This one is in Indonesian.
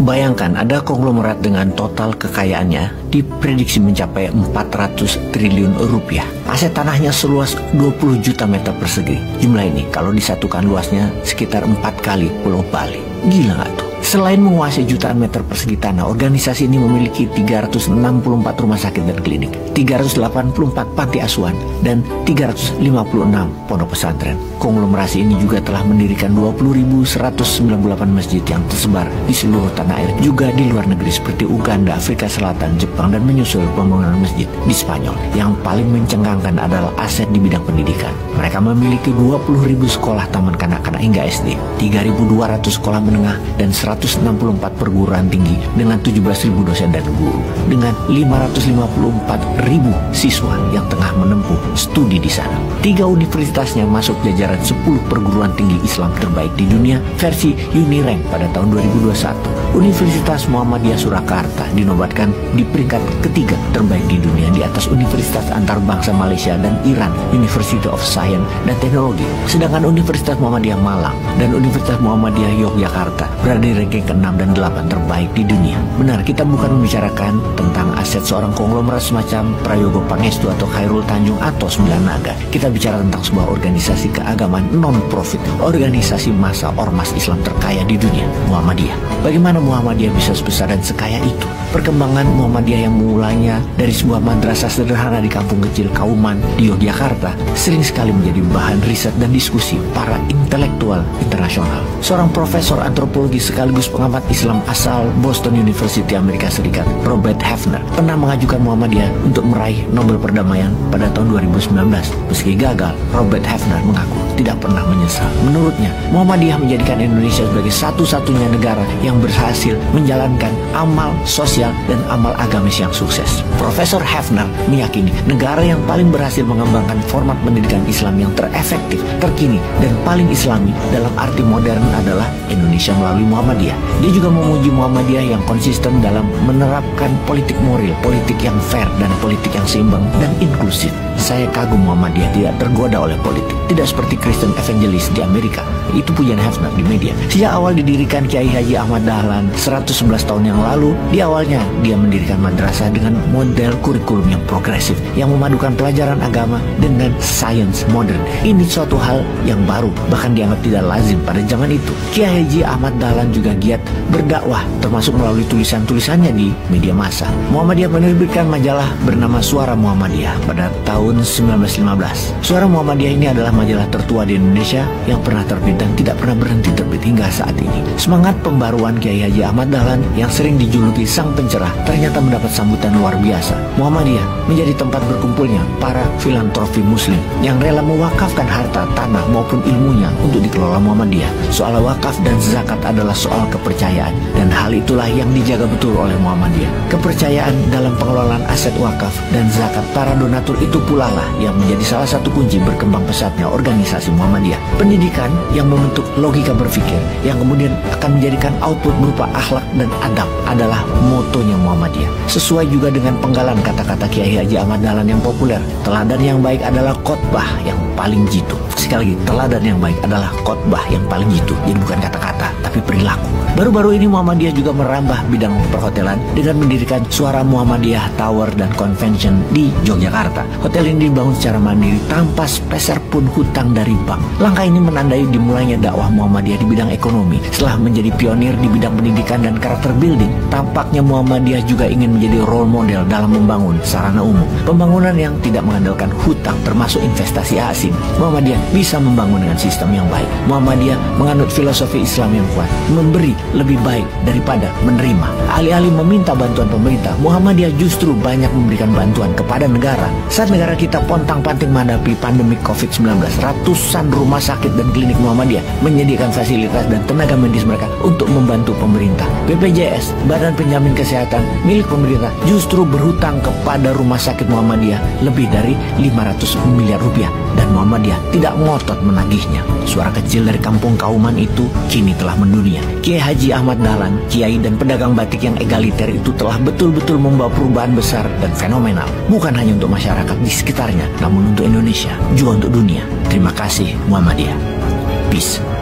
Bayangkan ada konglomerat dengan total kekayaannya diprediksi mencapai 400 triliun rupiah. Aset tanahnya seluas 20 juta meter persegi. Jumlah ini kalau disatukan luasnya sekitar 4 kali Pulau Bali. Gila nggak tuh? Selain menguasai jutaan meter persegi tanah, organisasi ini memiliki 364 rumah sakit dan klinik, 384 panti asuhan, dan 356 pondok pesantren. Konglomerasi ini juga telah mendirikan 20.198 masjid yang tersebar di seluruh tanah air, juga di luar negeri seperti Uganda, Afrika Selatan, Jepang, dan menyusul pembangunan masjid di Spanyol. Yang paling mencengangkan adalah aset di bidang pendidikan. Mereka memiliki 20.000 sekolah taman kanak-kanak hingga SD, 3.200 sekolah menengah, dan 164 perguruan tinggi dengan 17.000 dosen dan guru, dengan 554.000 siswa yang tengah menempuh studi di sana. 3 universitasnya masuk jajaran 10 perguruan tinggi Islam terbaik di dunia versi Unirank pada tahun 2021. Universitas Muhammadiyah Surakarta dinobatkan di peringkat ketiga terbaik di dunia di atas Universitas Antarbangsa Malaysia dan Iran, University of Science dan Teknologi. Sedangkan Universitas Muhammadiyah Malang dan Universitas Muhammadiyah Yogyakarta berada di ranking ke-6 dan 8 terbaik di dunia. Benar, kita bukan membicarakan tentang aset seorang konglomerat semacam Prayogo Pangestu atau Khairul Tanjung atau Sembilan Naga. Kita bicara tentang sebuah organisasi keagamaan non-profit, organisasi massa ormas Islam terkaya di dunia, Muhammadiyah. Bagaimana Muhammadiyah bisa sebesar dan sekaya itu? Perkembangan Muhammadiyah yang mulanya dari sebuah madrasah sederhana di kampung kecil Kauman di Yogyakarta sering sekali menjadi bahan riset dan diskusi para intelektual internasional. Seorang profesor antropologi sekaligus pengamat Islam asal Boston University Amerika Serikat, Robert Hefner, pernah mengajukan Muhammadiyah untuk meraih Nobel Perdamaian pada tahun 2019. Meski gagal, Robert Hefner mengaku tidak pernah menyesal. Menurutnya, Muhammadiyah menjadikan Indonesia sebagai satu-satunya negara yang berhasil menjalankan amal sosial dan amal agamis yang sukses. Profesor Hefner meyakini negara yang paling berhasil mengembangkan format pendidikan Islam yang terefektif, terkini, dan paling islami dalam arti modern adalah Indonesia melalui Muhammadiyah. Dia juga memuji Muhammadiyah yang konsisten dalam menerapkan politik moral, politik yang fair, dan politik yang seimbang dan inklusif. Saya kagum Muhammadiyah tidak tergoda oleh politik, tidak seperti Kristen Evangelist di Amerika. Itu pujian Hefner di media. Sejak awal didirikan Kiai Haji Ahmad Dahlan 111 tahun yang lalu, di awalnya dia mendirikan madrasah dengan model kurikulum yang progresif, yang memadukan pelajaran agama dengan sains modern. Ini suatu hal yang baru, bahkan dianggap tidak lazim pada zaman itu. Kiai Haji Ahmad Dahlan juga giat berdakwah, termasuk melalui tulisan-tulisannya di media massa. Muhammadiyah menerbitkan majalah bernama Suara Muhammadiyah pada tahun 1915. Suara Muhammadiyah ini adalah majalah tertua di Indonesia yang pernah terbit dan tidak pernah berhenti terbit hingga saat ini. Semangat pembaruan Kiai Haji Ahmad Dahlan yang sering dijuluki sang pencerah ternyata mendapat sambutan luar biasa. Muhammadiyah menjadi tempat berkumpulnya para filantropi muslim yang rela mewakafkan harta, tanah maupun ilmunya untuk dikelola Muhammadiyah. Soal wakaf dan zakat adalah soal kepercayaan, dan hal itulah yang dijaga betul oleh Muhammadiyah. Kepercayaan dalam pengelolaan aset wakaf dan zakat para donatur itu pula lah yang menjadi salah satu kunci berkembang pesatnya organisasi Muhammadiyah. Pendidikan yang membentuk logika berpikir yang kemudian akan menjadikan output berupa akhlak dan adab adalah motonya Muhammadiyah. Sesuai juga dengan penggalan kata-kata Kiai Haji Ahmad Dahlan yang populer, teladan yang baik adalah khotbah yang paling jitu. Sekali lagi, teladan yang baik adalah khotbah yang paling jitu. Jadi bukan kata-kata, tapi perilaku. Baru-baru ini Muhammadiyah juga merambah bidang perhotelan dengan mendirikan Suara Muhammadiyah Tower dan Convention di Yogyakarta. Hotel ini dibangun secara mandiri tanpa sepeser pun hutang dari bank. Langkah ini menandai dimulainya dakwah Muhammadiyah di bidang ekonomi. Setelah menjadi pionir di bidang pendidikan dan karakter building, tampaknya Muhammadiyah juga ingin menjadi role model dalam membangun sarana umum. Pembangunan yang tidak mengandalkan hutang termasuk investasi asing. Muhammadiyah bisa membangun dengan sistem yang baik. Muhammadiyah menganut filosofi Islam yang kuat, memberi lebih baik daripada menerima. Alih-alih meminta bantuan pemerintah, Muhammadiyah justru banyak memberikan bantuan kepada negara. Saat negara kita pontang-panting menghadapi pandemi COVID-19, ratusan rumah sakit dan klinik Muhammadiyah menyediakan fasilitas dan tenaga medis mereka untuk membantu pemerintah. BPJS, Badan Penjamin Kesehatan milik pemerintah, justru berhutang kepada rumah sakit Muhammadiyah lebih dari 500 miliar rupiah, dan Muhammadiyah tidak ngotot menagihnya. Suara kecil dari kampung Kauman itu kini telah mendunia. Kiai Haji Ahmad Dahlan, kiai dan pedagang batik yang egaliter itu telah betul-betul membawa perubahan besar dan fenomenal. Bukan hanya untuk masyarakat di sekitarnya, namun untuk Indonesia, juga untuk dunia. Terima kasih Muhammadiyah. Peace.